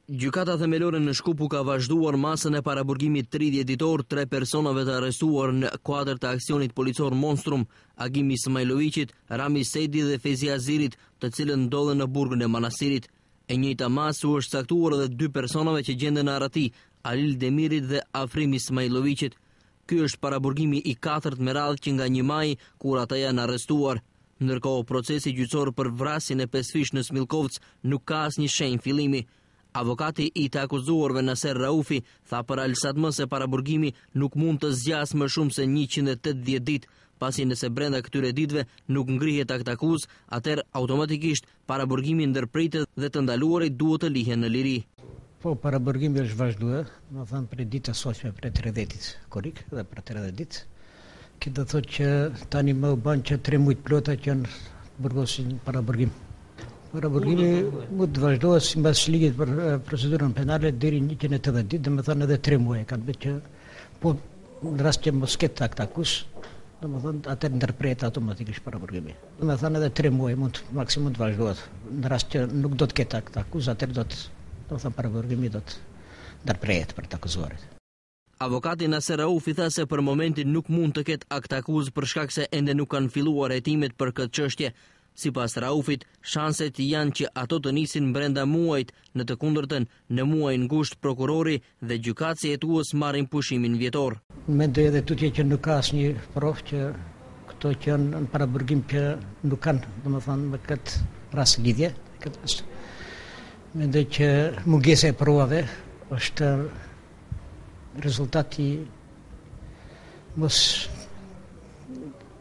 Gjykata themelore në Shkup ka vazhduar masën e paraburgimit 30 ditor 3 personave të arrestuar në kuadër të aksionit policor Monstrum, Agim Ismailovićit, Rami Sejdi dhe Fezi Azirit, të cilën ndodhen në burgun e Manastirit. E njëjta masë u është caktuar edhe 2 personave që gjenden në arrati, Alil Demirit dhe Afrim Ismailovićit. Ky është paraburgimi i 4 me radhë që nga 1 maj, kur ata janë arrestuar. Ndërkohë, procesi gjyqësor për vrasjen e 5 fish në Smilkovec nuk ka asnjë shenjë fillimi. Avokati i të akuzuarve Naser Raufi tha për Al Sadmë se paraburgimi nuk mund të zgjasë më shumë se 180 ditë, pasi nëse brenda këtyre ditëve nuk ngrihet aktakuz, atëherë automatikisht paraburgimi ndërpritet dhe të ndaluarit duhet të lihen në liri. Po, paraburgimi është vazhduar, do thënë për ditë të sotme për 30 korik dhe për 30 ditë. Kjo do thotë që tani më u bën që 3 muaj plota që janë burgosin paraburgim. Paraburgimi mund të vazhdohet sipas ligjit për procedurën penale deri 180 ditë, domethënë edhe 3 muaj kanë bërë që po në rast që mos ketë aktakus, domethënë atë ndërpret automatikisht paraburgimi. Domethënë edhe 3 muaj mund maksimum të vazhdohet. Në rast që nuk do të ketë aktakus, atë do të thënë paraburgimi do të ndërprehet për të akuzuarit. Avokati Naser Raufi tha se për momentin nuk mund të ketë aktakuz për shkak se ende nuk kanë filluar hetimet për këtë çështje. Sipas Raufit, shanset janë që ato të nisin brenda muajit, në të kundërtën në muajin ngusht prokurori dhe gjykatësi hetues marrin pushimin vjetor. Mendoj edhe tutje që nuk ka asnjë provë që këto që janë në paraburgim që nuk kanë, domethënë me këtë rast lidhje, mendoj që mungesa e provave është rezultati mos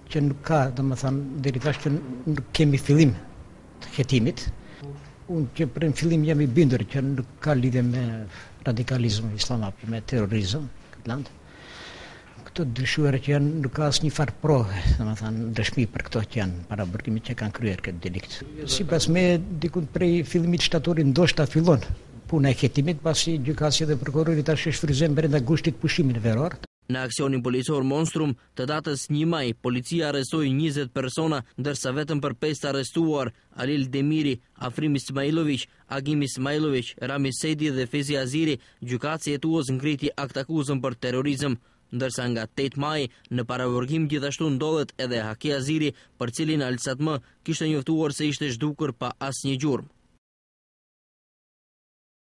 që nuk ka, domethënë deri tash që nuk kemi fillim të hetimit. Unë që për në fillim jam i bindur që nuk ka lidhje me radikalizëm islam apo me terrorizëm këtë land. Këto dyshuara që janë nuk ka asnjë farë provë, domethënë dëshmi për këto që janë paraburgimit që kanë kryer këtë delikt. Sipas me diku prej fillimit shtatorit ndoshta fillon puna e hetimit, pasi gjykatësi dhe prokurori tash shfryzojnë brenda gushtit pushimin veror. Në aksionin policor Monstrum, të datës 1 maj, policia arrestoi 20 persona, ndërsa vetëm për 5 të arrestuar, Alil Demiri, Afrim Ismailović, Agim Ismailović, Rami Sejdi dhe Fezi Aziri, gjykatësi hetues ngriti aktakuzën për terrorizëm, ndërsa nga 8 maj, në paraburgim gjithashtu ndodhet edhe Haki Aziri, për cilin Al Sadmë kishte njoftuar se ishte zhdukur pa asnjë gjurmë.